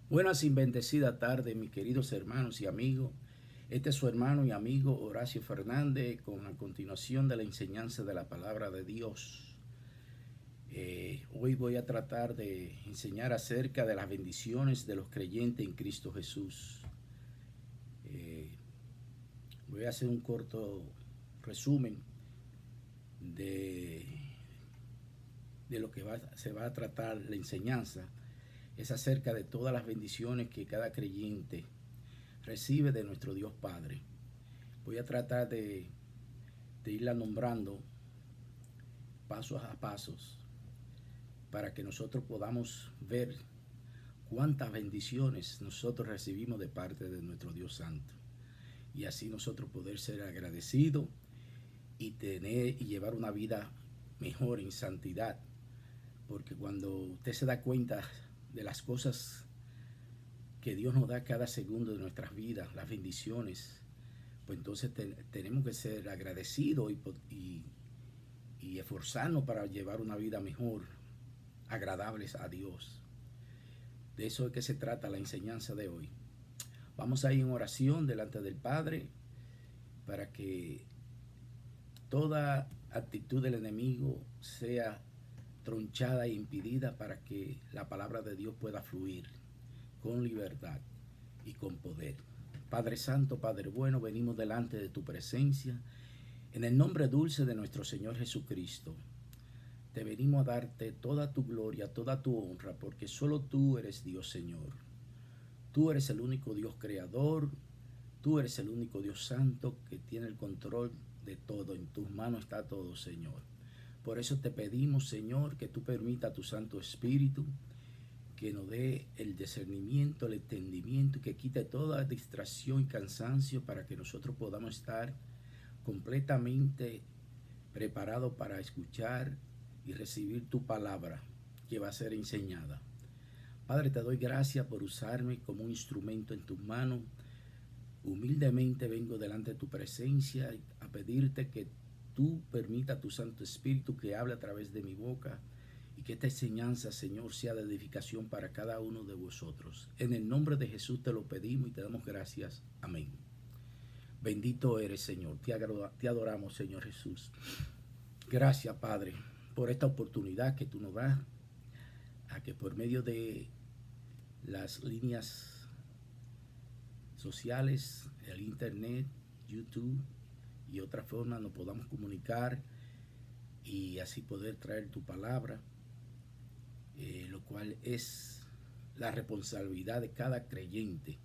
Buenas y bendecida tarde, mis queridos hermanos y amigos. Este es su hermano y amigo Horacio Fernández con la continuación de la enseñanza de la palabra de Dios. Hoy voy a tratar de enseñar acerca de las bendiciones de los creyentes en Cristo Jesús. Eh, Voy a hacer un corto resumen de, de lo que se va a tratar la enseñanza. Es acerca de todas las bendiciones que cada creyente recibe de nuestro Dios Padre. Voy a tratar de irla nombrando pasos a pasos para que nosotros podamos ver cuántas bendiciones nosotros recibimos de parte de nuestro Dios Santo. Y así nosotros poder ser agradecidos y tener y llevar una vida mejor en santidad. Porque cuando usted se da cuenta de las cosas que Dios nos da cada segundo de nuestras vidas, las bendiciones, pues entonces tenemos que ser agradecidos y esforzarnos para llevar una vida mejor, agradables a Dios. De eso es que se trata la enseñanza de hoy. Vamos a ir en oración delante del Padre para que toda actitud del enemigo sea tronchada e impedida para que la palabra de Dios pueda fluir con libertad y con poder. Padre Santo, Padre bueno, venimos delante de tu presencia en el nombre dulce de nuestro Señor Jesucristo. Te venimos a darte toda tu gloria, toda tu honra, porque solo tú eres Dios, Señor. Tú eres el único Dios creador, tú eres el único Dios santo que tiene el control de todo. En tus manos está todo, Señor. Por eso te pedimos, Señor, que tú permitas a tu Santo Espíritu que nos dé el discernimiento, el entendimiento, que quite toda distracción y cansancio para que nosotros podamos estar completamente preparados para escuchar y recibir tu palabra que va a ser enseñada. Padre, te doy gracias por usarme como un instrumento en tus manos. Humildemente vengo delante de tu presencia a pedirte que tú permita a tu Santo Espíritu que hable a través de mi boca y que esta enseñanza, Señor, sea de edificación para cada uno de vosotros. En el nombre de Jesús te lo pedimos y te damos gracias. Amén. Bendito eres, Señor. Te adoramos, Señor Jesús. Gracias, Padre, por esta oportunidad que tú nos das, a que por medio de las líneas sociales, el internet, YouTube y otras formas nos podamos comunicar y así poder traer tu palabra, lo cual es la responsabilidad de cada creyente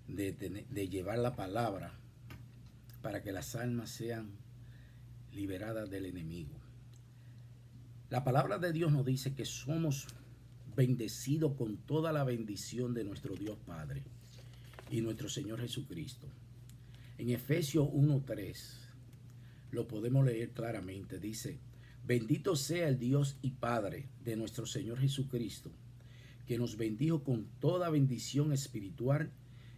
de llevar la palabra para que las almas sean liberadas del enemigo. La palabra de Dios nos dice que somos bendecidos con toda la bendición de nuestro Dios Padre y nuestro Señor Jesucristo. En Efesios 1:3 lo podemos leer claramente. Dice: bendito sea el Dios y Padre de nuestro Señor Jesucristo, que nos bendijo con toda bendición espiritual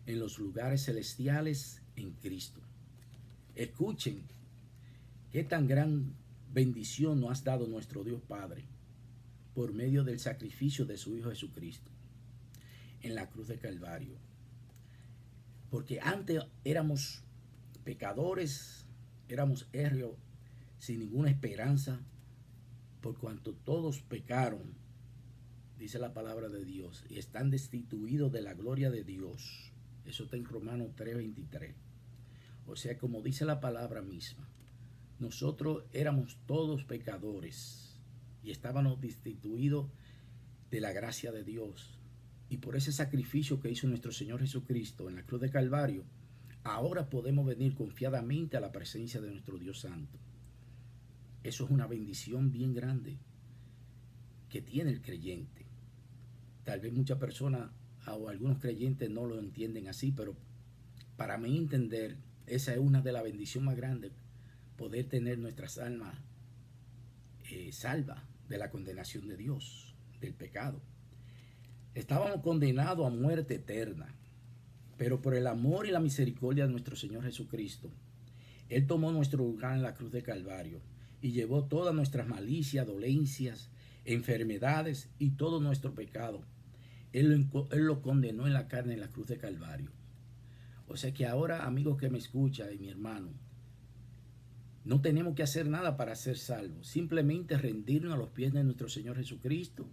en los lugares celestiales en Cristo. Escuchen qué tan gran bendición nos ha dado nuestro Dios Padre por medio del sacrificio de su Hijo Jesucristo en la cruz de Calvario. Porque antes éramos pecadores, éramos ebrios, sin ninguna esperanza, por cuanto todos pecaron, dice la palabra de Dios, y están destituidos de la gloria de Dios. Eso está en Romanos 3:23. O sea, como dice la palabra misma, nosotros éramos todos pecadores y estábamos destituidos de la gracia de Dios. Y por ese sacrificio que hizo nuestro Señor Jesucristo en la cruz de Calvario, ahora podemos venir confiadamente a la presencia de nuestro Dios Santo. Eso es una bendición bien grande que tiene el creyente. Tal vez muchas personas o algunos creyentes no lo entienden así, pero para mí entender, esa es una de las bendiciones más grandes, poder tener nuestras almas salvas de la condenación de Dios, del pecado. Estábamos condenados a muerte eterna, pero por el amor y la misericordia de nuestro Señor Jesucristo, Él tomó nuestro lugar en la cruz de Calvario y llevó todas nuestras malicias, dolencias, enfermedades y todo nuestro pecado. Él lo condenó en la carne en la cruz de Calvario. O sea que ahora, amigos que me escuchan y mi hermano, no tenemos que hacer nada para ser salvos. Simplemente rendirnos a los pies de nuestro Señor Jesucristo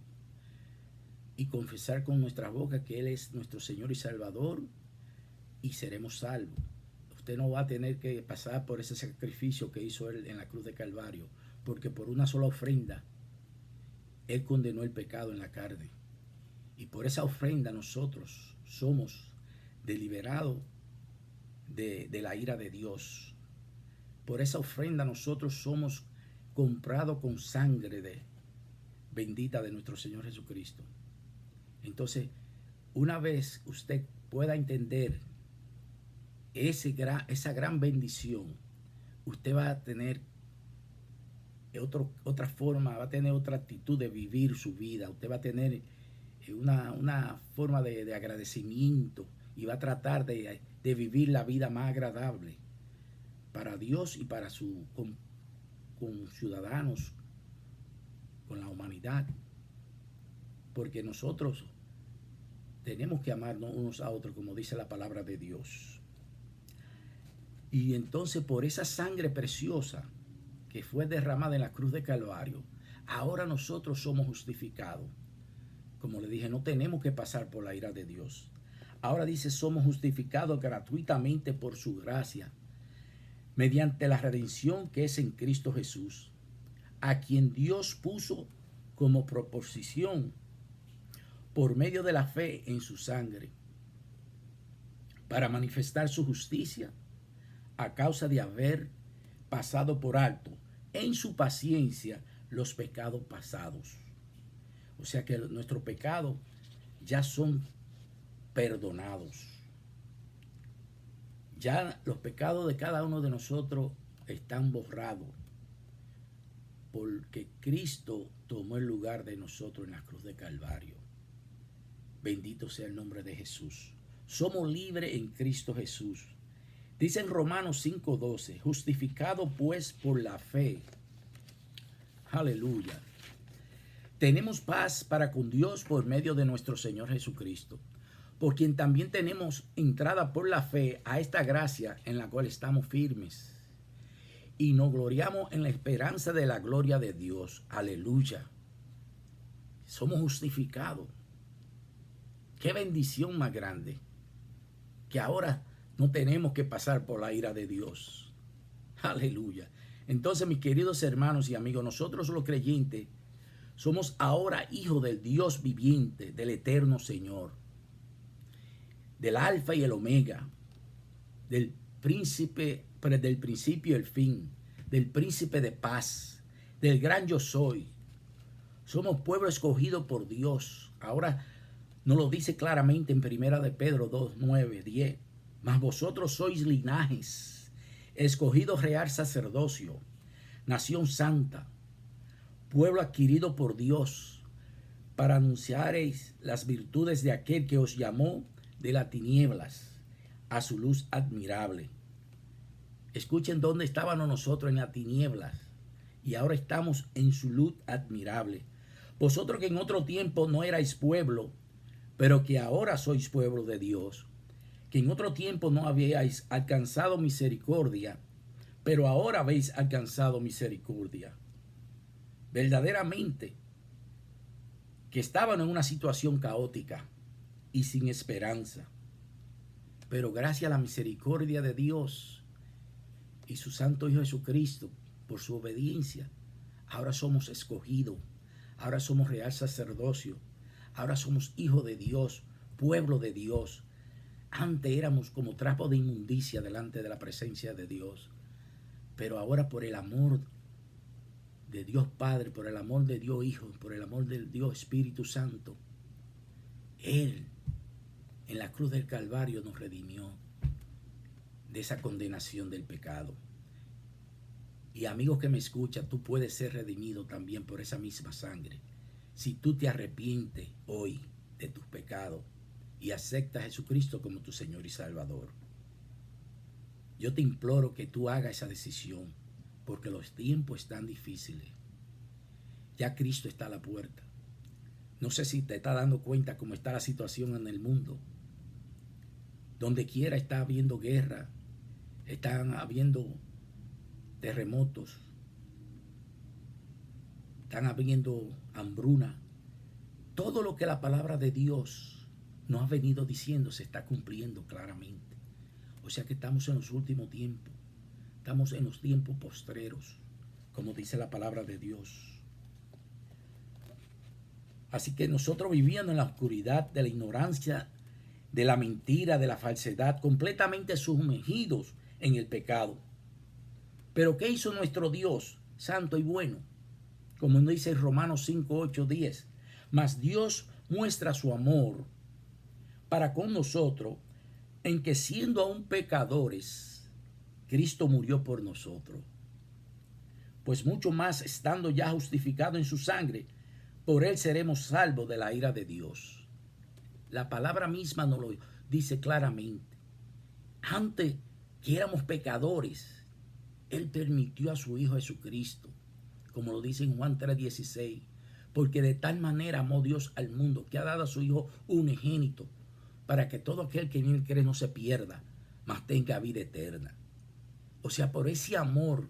y confesar con nuestras bocas que Él es nuestro Señor y Salvador, y seremos salvos. Usted no va a tener que pasar por ese sacrificio que hizo Él en la cruz de Calvario, porque por una sola ofrenda Él condenó el pecado en la carne. Y por esa ofrenda nosotros somos deliberados de la ira de Dios. Por esa ofrenda nosotros somos comprados con sangre bendita de nuestro Señor Jesucristo. Entonces, una vez usted pueda entender esa gran bendición, usted va a tener otra forma, va a tener otra actitud de vivir su vida. Usted va a tener una forma de agradecimiento y va a tratar de vivir la vida más agradable para Dios y para con ciudadanos, con la humanidad. Porque nosotros tenemos que amarnos unos a otros, como dice la palabra de Dios. Y entonces, por esa sangre preciosa que fue derramada en la cruz de Calvario, ahora nosotros somos justificados. Como le dije, no tenemos que pasar por la ira de Dios. Ahora dice, somos justificados gratuitamente por su gracia, mediante la redención que es en Cristo Jesús, a quien Dios puso como proposición por medio de la fe en su sangre, para manifestar su justicia a causa de haber pasado por alto en su paciencia los pecados pasados. O sea que nuestros pecados ya son perdonados. Ya los pecados de cada uno de nosotros están borrados, porque Cristo tomó el lugar de nosotros en la cruz de Calvario. Bendito sea el nombre de Jesús. Somos libres en Cristo Jesús. Dice en Romanos 5:12, justificado pues por la fe. Aleluya. Tenemos paz para con Dios por medio de nuestro Señor Jesucristo, por quien también tenemos entrada por la fe a esta gracia en la cual estamos firmes y nos gloriamos en la esperanza de la gloria de Dios. Aleluya. Somos justificados. Qué bendición más grande, que ahora no tenemos que pasar por la ira de Dios. Aleluya. Entonces, mis queridos hermanos y amigos, nosotros los creyentes somos ahora hijos del Dios viviente, del eterno Señor, del Alfa y el Omega, del principio y el fin, del príncipe de paz, del gran yo soy. Somos pueblo escogido por Dios. Ahora nos lo dice claramente en 1 de Pedro 2, 9, 10. Mas vosotros sois linajes, escogido real sacerdocio, nación santa, pueblo adquirido por Dios, para anunciaréis las virtudes de aquel que os llamó de las tinieblas a su luz admirable. Escuchen dónde estábamos nosotros, en las tinieblas, y ahora estamos en su luz admirable. Vosotros que en otro tiempo no erais pueblo, pero que ahora sois pueblo de Dios, que en otro tiempo no habíais alcanzado misericordia, pero ahora habéis alcanzado misericordia. Verdaderamente que estaban en una situación caótica y sin esperanza, pero gracias a la misericordia de Dios y su Santo Hijo Jesucristo, por su obediencia, ahora somos escogidos, ahora somos real sacerdocio, ahora somos hijos de Dios, pueblo de Dios. Antes éramos como trapo de inmundicia delante de la presencia de Dios, pero ahora por el amor de Dios Padre, por el amor de Dios Hijo, por el amor de Dios Espíritu Santo, Él en la cruz del Calvario nos redimió de esa condenación del pecado. Y amigos que me escuchan, tú puedes ser redimido también por esa misma sangre. Si tú te arrepientes hoy de tus pecados y aceptas a Jesucristo como tu Señor y Salvador, yo te imploro que tú hagas esa decisión, porque los tiempos están difíciles. Ya Cristo está a la puerta. No sé si te estás dando cuenta cómo está la situación en el mundo. Donde quiera está habiendo guerra, están habiendo terremotos, están habiendo hambruna. Todo lo que la palabra de Dios nos ha venido diciendo se está cumpliendo claramente. O sea que estamos en los últimos tiempos, estamos en los tiempos postreros, como dice la palabra de Dios. Así que nosotros viviendo en la oscuridad de la ignorancia, de la mentira, de la falsedad, completamente sumergidos en el pecado. Pero ¿qué hizo nuestro Dios, santo y bueno? Como nos dice Romanos 5, 8, 10. Mas Dios muestra su amor para con nosotros en que siendo aún pecadores, Cristo murió por nosotros. Pues mucho más estando ya justificado en su sangre, por él seremos salvos de la ira de Dios. La palabra misma nos lo dice claramente. Antes que éramos pecadores, él permitió a su Hijo Jesucristo, como lo dice en Juan 3:16, porque de tal manera amó Dios al mundo, que ha dado a su Hijo unigénito, para que todo aquel que en él cree no se pierda, mas tenga vida eterna. O sea, por ese amor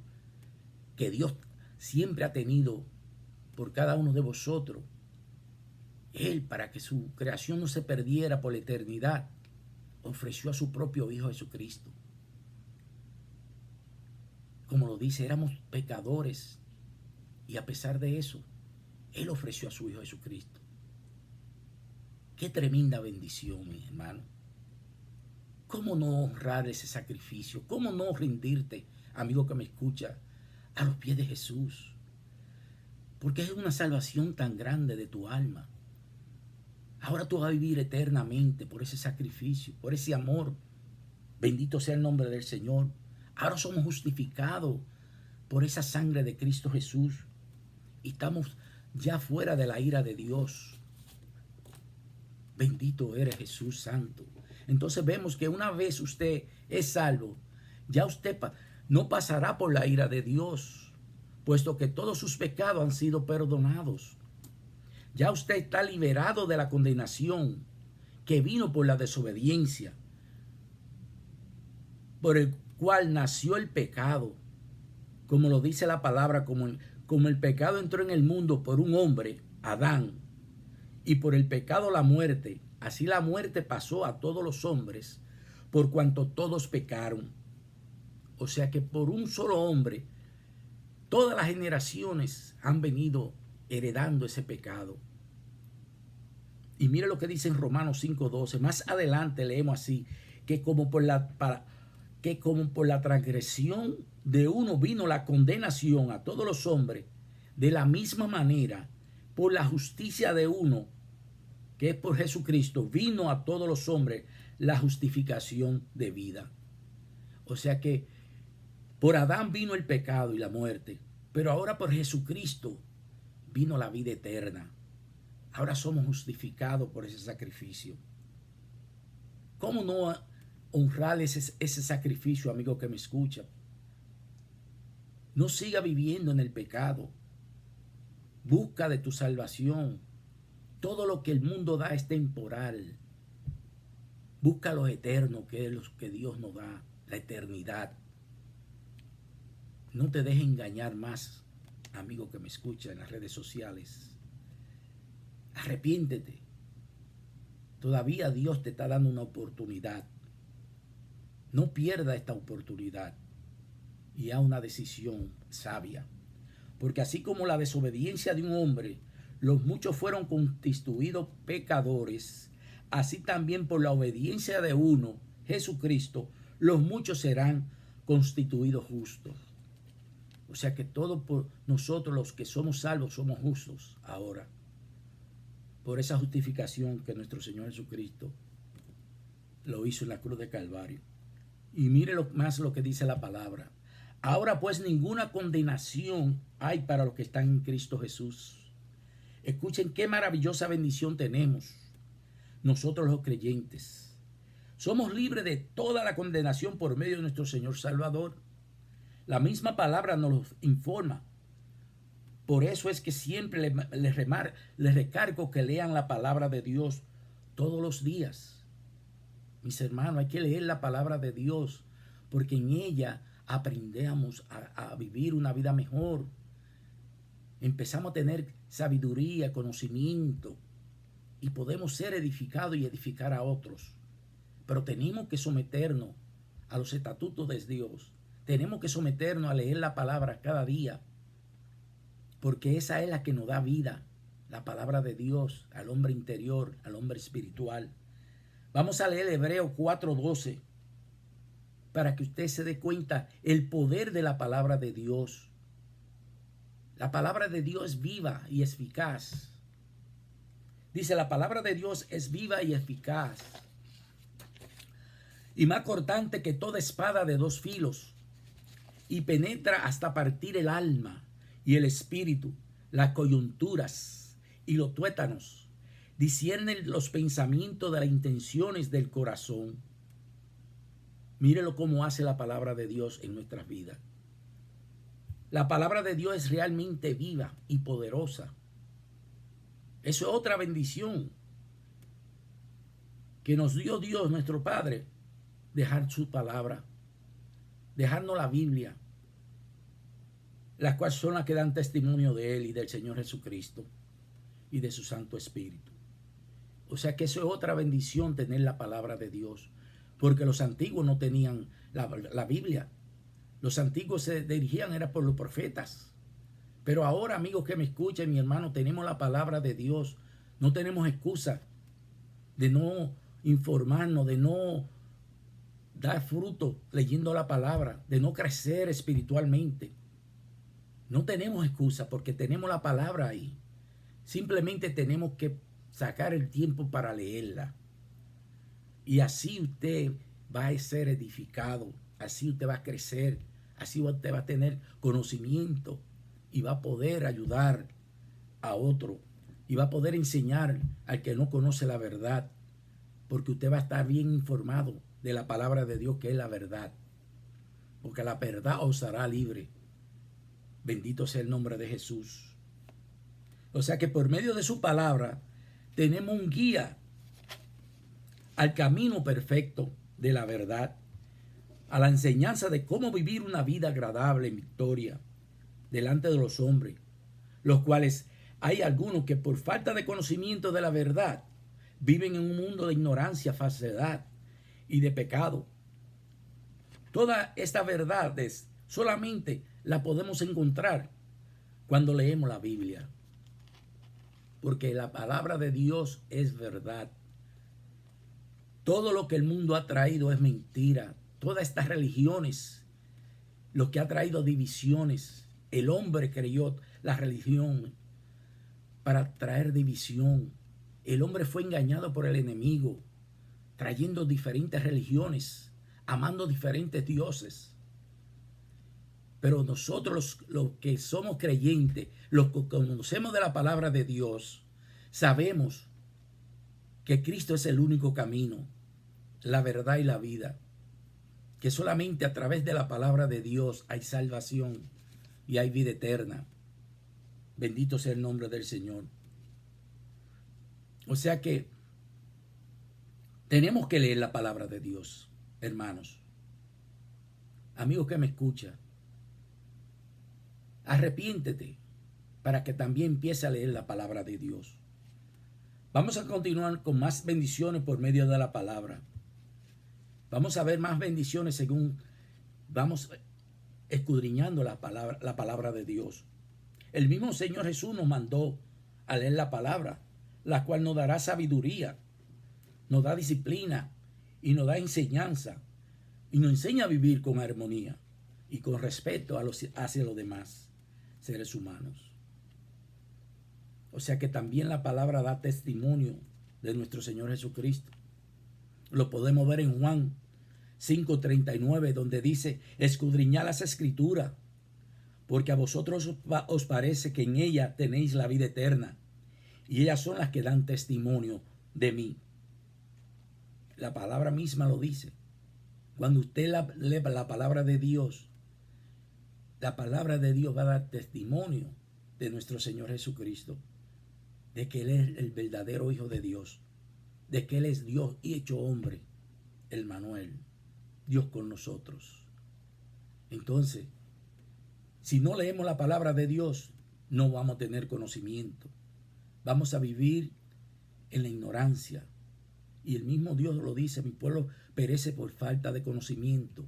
que Dios siempre ha tenido por cada uno de vosotros, él, para que su creación no se perdiera por la eternidad, ofreció a su propio Hijo Jesucristo. Como lo dice, éramos pecadores y a pesar de eso, él ofreció a su Hijo Jesucristo. Qué tremenda bendición, mi hermano. ¿Cómo no honrar ese sacrificio? ¿Cómo no rendirte, amigo que me escucha, a los pies de Jesús? Porque es una salvación tan grande de tu alma. Ahora tú vas a vivir eternamente por ese sacrificio, por ese amor. Bendito sea el nombre del Señor. Ahora somos justificados por esa sangre de Cristo Jesús. Y estamos ya fuera de la ira de Dios. Bendito eres, Jesús Santo. Entonces vemos que una vez usted es salvo, ya usted no pasará por la ira de Dios, puesto que todos sus pecados han sido perdonados. Ya usted está liberado de la condenación que vino por la desobediencia, por el cual nació el pecado. Como lo dice la palabra, como el pecado entró en el mundo por un hombre, Adán, y por el pecado la muerte, así la muerte pasó a todos los hombres, por cuanto todos pecaron. O sea que por un solo hombre, todas las generaciones han venido heredando ese pecado. Y mire lo que dice en Romanos 5:12. Más adelante leemos así, que como por la transgresión de uno vino la condenación a todos los hombres, de la misma manera, por la justicia de uno, que es por Jesucristo, vino a todos los hombres la justificación de vida. O sea que por Adán vino el pecado y la muerte, pero ahora por Jesucristo vino la vida eterna. Ahora somos justificados por ese sacrificio. ¿Cómo no honrar ese sacrificio, amigo que me escucha? No siga viviendo en el pecado. Busca de tu salvación. Todo lo que el mundo da es temporal. Busca lo eterno, que es lo que Dios nos da, la eternidad. No te dejes engañar más, amigo que me escucha en las redes sociales. Arrepiéntete. Todavía Dios te está dando una oportunidad. No pierda esta oportunidad y haz una decisión sabia. Porque así como la desobediencia de un hombre, los muchos fueron constituidos pecadores, así también por la obediencia de uno, Jesucristo, los muchos serán constituidos justos. O sea que todos por nosotros los que somos salvos somos justos ahora, por esa justificación que nuestro Señor Jesucristo lo hizo en la cruz de Calvario. Y mire más lo que dice la palabra. Ahora pues ninguna condenación hay para los que están en Cristo Jesús. Escuchen qué maravillosa bendición tenemos nosotros los creyentes. Somos libres de toda la condenación por medio de nuestro Señor Salvador. La misma palabra nos lo informa. Por eso es que siempre les recargo que lean la palabra de Dios todos los días. Mis hermanos, hay que leer la palabra de Dios, porque en ella aprendemos a vivir una vida mejor. Empezamos a tener sabiduría, conocimiento, y podemos ser edificados y edificar a otros. Pero tenemos que someternos a los estatutos de Dios. Tenemos que someternos a leer la palabra cada día, porque esa es la que nos da vida, la palabra de Dios, al hombre interior, al hombre espiritual. Vamos a leer Hebreos 4:12 para que usted se dé cuenta el poder de la palabra de Dios. La palabra de Dios es viva y eficaz. Dice, la palabra de Dios es viva y eficaz, y más cortante que toda espada de dos filos, y penetra hasta partir el alma y el espíritu, las coyunturas y los tuétanos, disciernen los pensamientos de las intenciones del corazón. Mírelo cómo hace la palabra de Dios en nuestras vidas. La palabra de Dios es realmente viva y poderosa. Eso es otra bendición que nos dio Dios, nuestro Padre, dejar su palabra, dejarnos la Biblia, las cuales son las que dan testimonio de Él y del Señor Jesucristo y de su Santo Espíritu. O sea que eso es otra bendición, tener la palabra de Dios, porque los antiguos no tenían la Biblia. Los antiguos se dirigían era por los profetas. Pero ahora, amigos que me escuchan, mi hermano, tenemos la palabra de Dios. No tenemos excusa de no informarnos, de no dar fruto leyendo la palabra, de no crecer espiritualmente. No tenemos excusa porque tenemos la palabra ahí. Simplemente tenemos que sacar el tiempo para leerla. Y así usted va a ser edificado, así usted va a crecer, así usted va a tener conocimiento y va a poder ayudar a otro y va a poder enseñar al que no conoce la verdad, porque usted va a estar bien informado de la palabra de Dios, que es la verdad, porque la verdad os hará libre. Bendito sea el nombre de Jesús. O sea que por medio de su palabra tenemos un guía al camino perfecto de la verdad, a la enseñanza de cómo vivir una vida agradable en victoria delante de los hombres, los cuales hay algunos que por falta de conocimiento de la verdad viven en un mundo de ignorancia, falsedad y de pecado. Todas estas verdades solamente las podemos encontrar cuando leemos la Biblia, porque la palabra de Dios es verdad. Todo lo que el mundo ha traído es mentira. Todas estas religiones, lo que ha traído divisiones. El hombre creyó la religión para traer división. El hombre fue engañado por el enemigo, trayendo diferentes religiones, amando diferentes dioses. Pero nosotros, los que somos creyentes, los que conocemos de la palabra de Dios, sabemos que Cristo es el único camino, la verdad y la vida, que solamente a través de la palabra de Dios hay salvación y hay vida eterna. Bendito sea el nombre del Señor. O sea que tenemos que leer la palabra de Dios, hermanos. Amigos que me escuchan, arrepiéntete para que también empiece a leer la palabra de Dios. Vamos a continuar con más bendiciones por medio de la palabra. Vamos a ver más bendiciones según vamos escudriñando la palabra de Dios. El mismo Señor Jesús nos mandó a leer la palabra, la cual nos dará sabiduría, nos da disciplina y nos da enseñanza y nos enseña a vivir con armonía y con respeto hacia los demás seres humanos. O sea que también la palabra da testimonio de nuestro Señor Jesucristo. Lo podemos ver en Juan 5:39, donde dice: escudriñad las escrituras, porque a vosotros os parece que en ella tenéis la vida eterna, y ellas son las que dan testimonio de mí. La palabra misma lo dice. Cuando usted lee la palabra de Dios, la palabra de Dios va a dar testimonio de nuestro Señor Jesucristo, de que Él es el verdadero Hijo de Dios, de que Él es Dios y hecho hombre, el Manuel, Dios con nosotros. Entonces, si no leemos la palabra de Dios, no vamos a tener conocimiento. Vamos a vivir en la ignorancia. Y el mismo Dios lo dice, mi pueblo perece por falta de conocimiento,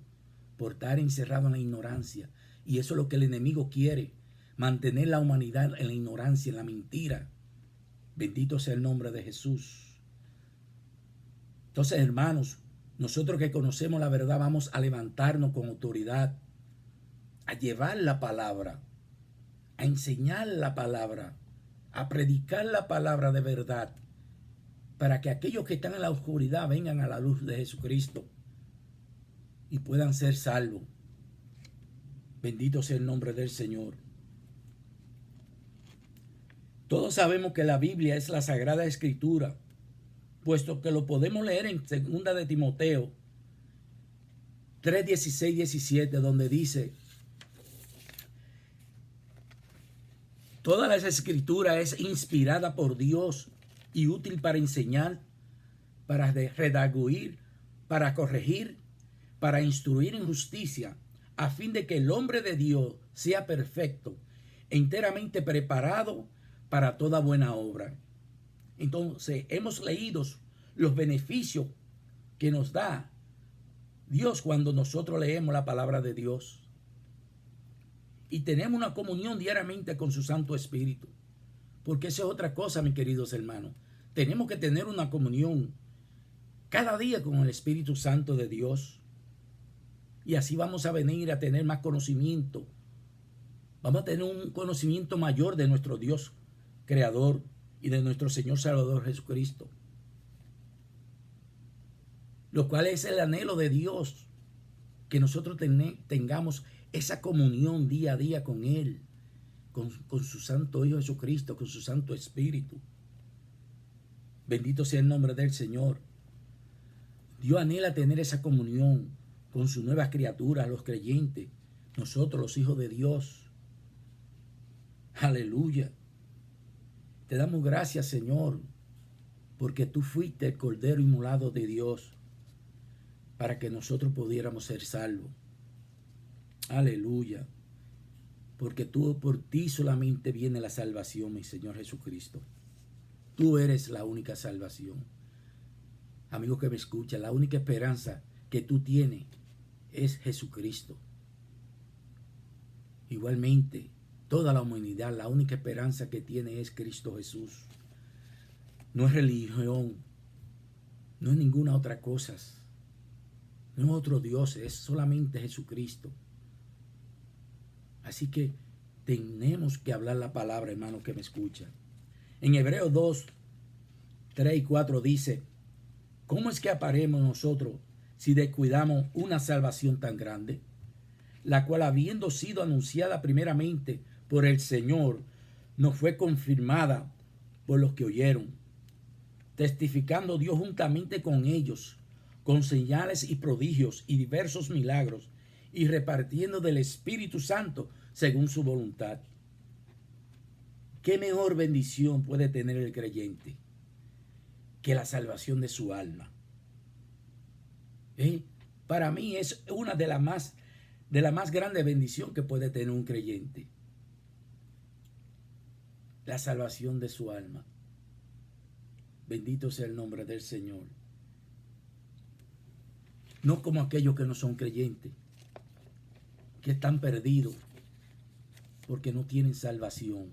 por estar encerrado en la ignorancia. Y eso es lo que el enemigo quiere, mantener la humanidad en la ignorancia, en la mentira. Bendito sea el nombre de Jesús. Entonces, hermanos, nosotros que conocemos la verdad vamos a levantarnos con autoridad, a llevar la palabra, a enseñar la palabra, a predicar la palabra de verdad, para que aquellos que están en la oscuridad vengan a la luz de Jesucristo y puedan ser salvos. Bendito sea el nombre del Señor. Todos sabemos que la Biblia es la Sagrada Escritura, puesto que lo podemos leer en 2 de Timoteo 3, 16, 17, donde dice: toda la Escritura es inspirada por Dios y útil para enseñar, para redarguir, para corregir, para instruir en justicia, a fin de que el hombre de Dios sea perfecto, enteramente preparado para toda buena obra. Entonces, hemos leído los beneficios que nos da Dios cuando nosotros leemos la palabra de Dios. Y tenemos una comunión diariamente con su Santo Espíritu. Porque esa es otra cosa, mis queridos hermanos. Tenemos que tener una comunión cada día con el Espíritu Santo de Dios. Y así vamos a venir a tener más conocimiento. Vamos a tener un conocimiento mayor de nuestro Dios Creador y de nuestro Señor Salvador Jesucristo. Lo cual es el anhelo de Dios, que nosotros tengamos esa comunión día a día con Él, con su Santo Hijo Jesucristo, con su Santo Espíritu. Bendito sea el nombre del Señor. Dios anhela tener esa comunión con sus nuevas criaturas, los creyentes, nosotros los hijos de Dios. Aleluya. Te damos gracias, Señor, porque tú fuiste el Cordero inmolado de Dios para que nosotros pudiéramos ser salvos. Aleluya. Porque por ti solamente viene la salvación, mi Señor Jesucristo. Tú eres la única salvación. Amigo que me escucha, la única esperanza que tú tienes es Jesucristo. Igualmente, toda la humanidad, la única esperanza que tiene es Cristo Jesús. No es religión, no es ninguna otra cosa, no es otro Dios, es solamente Jesucristo. Así que tenemos que hablar la palabra, hermano que me escucha. En Hebreos 2, 3 y 4 dice: ¿cómo es que aparemos nosotros si descuidamos una salvación tan grande, la cual, habiendo sido anunciada primeramente por el Señor, nos fue confirmada por los que oyeron, testificando Dios juntamente con ellos, con señales y prodigios y diversos milagros, y repartiendo del Espíritu Santo según su voluntad? ¿Qué mejor bendición puede tener el creyente que la salvación de su alma? Para mí es una de las más grandes bendiciones que puede tener un creyente. La salvación de su alma. Bendito sea el nombre del Señor. No como aquellos que no son creyentes, que están perdidos porque no tienen salvación.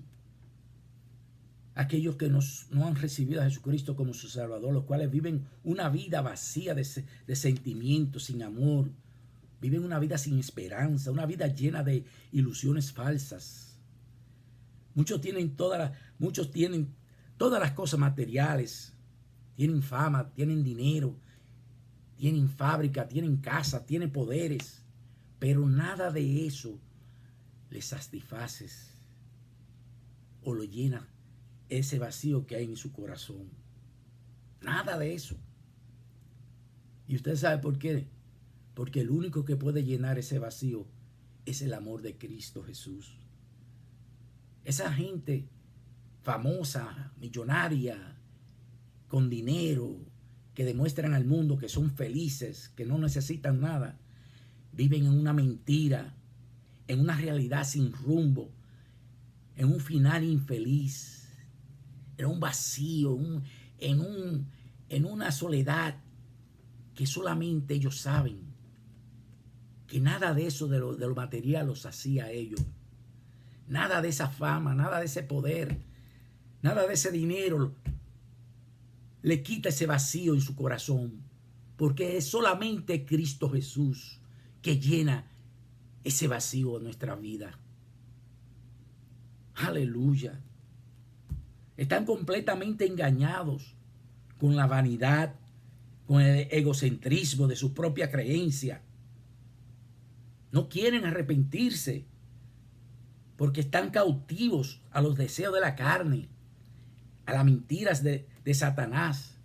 Aquellos que no han recibido a Jesucristo como su Salvador, los cuales viven una vida vacía de sentimientos, sin amor. Viven una vida sin esperanza, una vida llena de ilusiones falsas. Muchos tienen todas las cosas materiales. Tienen fama, tienen dinero, tienen fábrica, tienen casa, tienen poderes. Pero nada de eso les satisface o lo llena ese vacío que hay en su corazón. Nada de eso. ¿Y usted sabe por qué? Porque el único que puede llenar ese vacío es el amor de Cristo Jesús. Esa gente famosa, millonaria, con dinero, que demuestran al mundo que son felices, que no necesitan nada, viven en una mentira, en una realidad sin rumbo, en un final infeliz, en un vacío, en una soledad que solamente ellos saben, que nada de eso de lo material los hacía a ellos, nada de esa fama, nada de ese poder, nada de ese dinero le quita ese vacío en su corazón, porque es solamente Cristo Jesús que llena ese vacío en nuestra vida. Aleluya. Están completamente engañados con la vanidad, con el egocentrismo de su propia creencia. No quieren arrepentirse porque están cautivos a los deseos de la carne, a las mentiras de Satanás.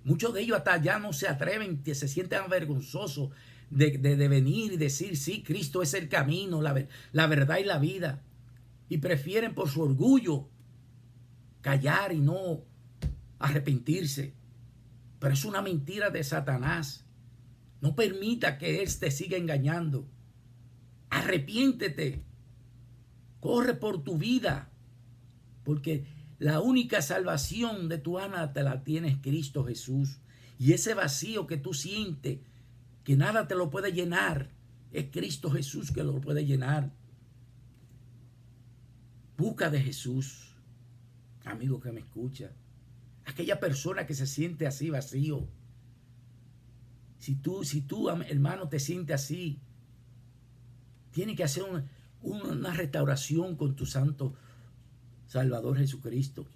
Muchos de ellos hasta ya no se atreven, se sienten avergonzosos de venir y decir, sí, Cristo es el camino, la verdad y la vida. Y prefieren por su orgullo callar y no arrepentirse. Pero es una mentira de Satanás. No permita que él te siga engañando. Arrepiéntete. Corre por tu vida. Porque la única salvación de tu alma te la tiene Cristo Jesús. Y ese vacío que tú sientes, que nada te lo puede llenar, es Cristo Jesús que lo puede llenar. Busca de Jesús, amigo que me escucha. Aquella persona que se siente así vacío. Si tú, hermano, te sientes así, tienes que hacer una restauración con tu santo Salvador Jesucristo.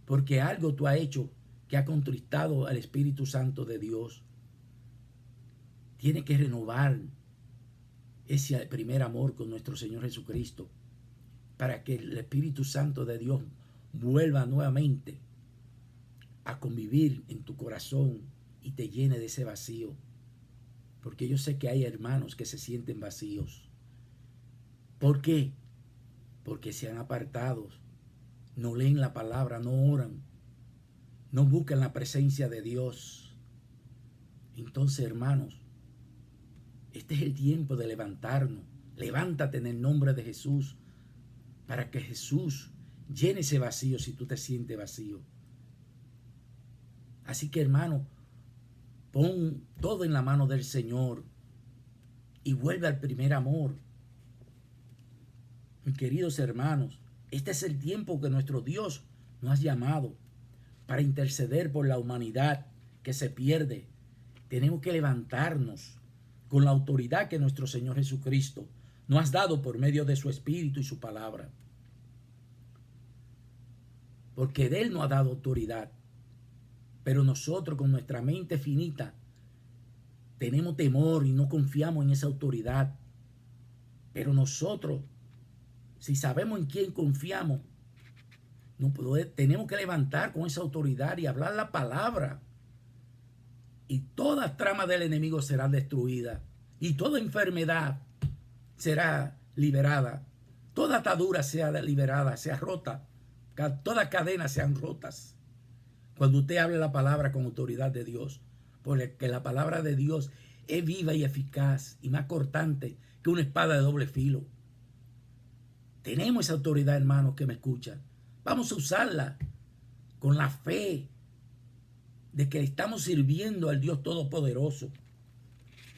Porque algo tú has hecho que ha contristado al Espíritu Santo de Dios. Tienes que renovar ese primer amor con nuestro Señor Jesucristo, para que el Espíritu Santo de Dios vuelva nuevamente a convivir en tu corazón y te llene de ese vacío. Porque yo sé que hay hermanos que se sienten vacíos. ¿Por qué? Porque se han apartado, no leen la palabra, no oran, no buscan la presencia de Dios. Entonces, hermanos, este es el tiempo de levantarnos. Levántate en el nombre de Jesús, para que Jesús llene ese vacío si tú te sientes vacío. Así que, hermano, pon todo en la mano del Señor y vuelve al primer amor. Mis queridos hermanos, este es el tiempo que nuestro Dios nos ha llamado para interceder por la humanidad que se pierde. Tenemos que levantarnos con la autoridad que nuestro Señor Jesucristo nos ha dado por medio de su Espíritu y su palabra. Porque de Él nos ha dado autoridad. Pero nosotros con nuestra mente finita tenemos temor y no confiamos en esa autoridad. Pero nosotros, si sabemos en quién confiamos, tenemos que levantar con esa autoridad y hablar la palabra. Y toda trama del enemigo será destruida. Y toda enfermedad será liberada. Toda atadura sea liberada, sea rota. Todas cadenas sean rotas. Cuando usted hable la palabra con autoridad de Dios. Porque la palabra de Dios es viva y eficaz y más cortante que una espada de doble filo. Tenemos esa autoridad, hermanos, que me escuchan. Vamos a usarla con la fe de que estamos sirviendo al Dios Todopoderoso.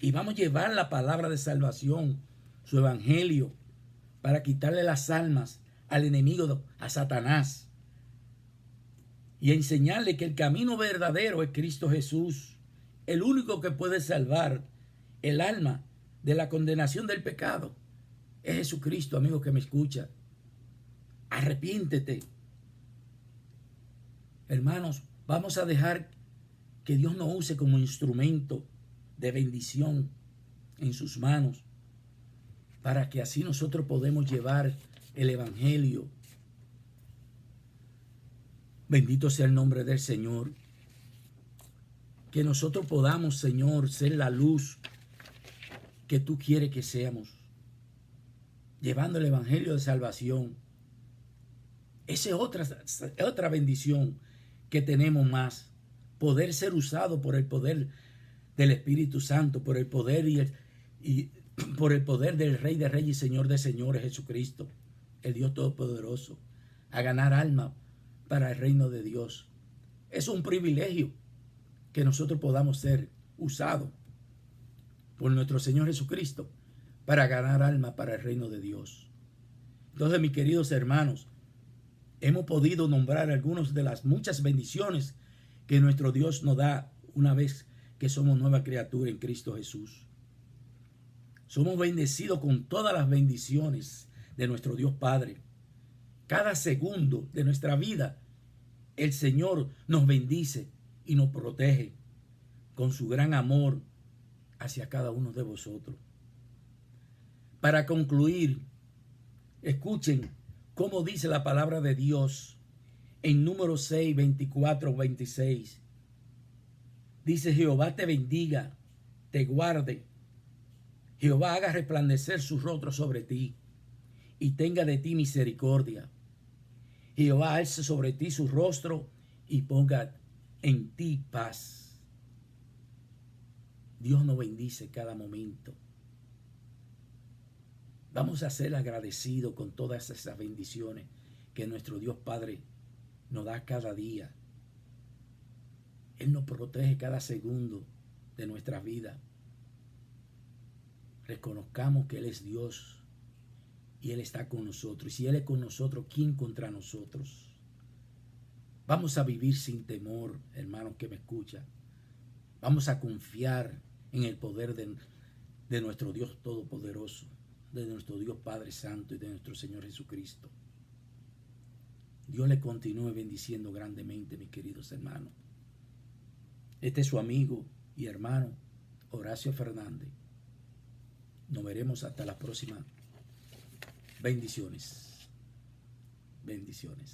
Y vamos a llevar la palabra de salvación, su evangelio, para quitarle las almas al enemigo, a Satanás. Y a enseñarle que el camino verdadero es Cristo Jesús, el único que puede salvar el alma de la condenación del pecado. Es Jesucristo, amigo que me escucha. Arrepiéntete. Hermanos, vamos a dejar que Dios nos use como instrumento de bendición en sus manos, para que así nosotros podemos llevar el evangelio. Bendito sea el nombre del Señor. Que nosotros podamos, Señor, ser la luz que tú quieres que seamos, llevando el evangelio de salvación Esa es otra bendición que tenemos más. Poder ser usado por el poder del Espíritu Santo, por el poder y por el poder del Rey de Reyes y Señor de Señores, Jesucristo, el Dios Todopoderoso, a ganar alma para el reino de Dios. Es un privilegio que nosotros podamos ser usados por nuestro Señor Jesucristo para ganar alma para el reino de Dios. Entonces, mis queridos hermanos, hemos podido nombrar algunas de las muchas bendiciones que nuestro Dios nos da una vez que somos nueva criatura en Cristo Jesús. Somos bendecidos con todas las bendiciones de nuestro Dios Padre. Cada segundo de nuestra vida, el Señor nos bendice y nos protege con su gran amor hacia cada uno de vosotros. Para concluir, escuchen cómo dice la palabra de Dios en Números 6, 24, 26. Dice: Jehová te bendiga, te guarde. Jehová haga resplandecer su rostro sobre ti y tenga de ti misericordia. Jehová alce sobre ti su rostro y ponga en ti paz. Dios nos bendice cada momento. Vamos a ser agradecidos con todas esas bendiciones que nuestro Dios Padre nos da cada día. Él nos protege cada segundo de nuestra vida. Reconozcamos que Él es Dios y Él está con nosotros. Y si Él es con nosotros, ¿quién contra nosotros? Vamos a vivir sin temor, hermanos que me escuchan. Vamos a confiar en el poder de nuestro Dios Todopoderoso, de nuestro Dios Padre Santo y de nuestro Señor Jesucristo. Dios le continúe bendiciendo grandemente, mis queridos hermanos. Este es su amigo y hermano Horacio Fernández. Nos veremos hasta la próxima. Bendiciones. Bendiciones.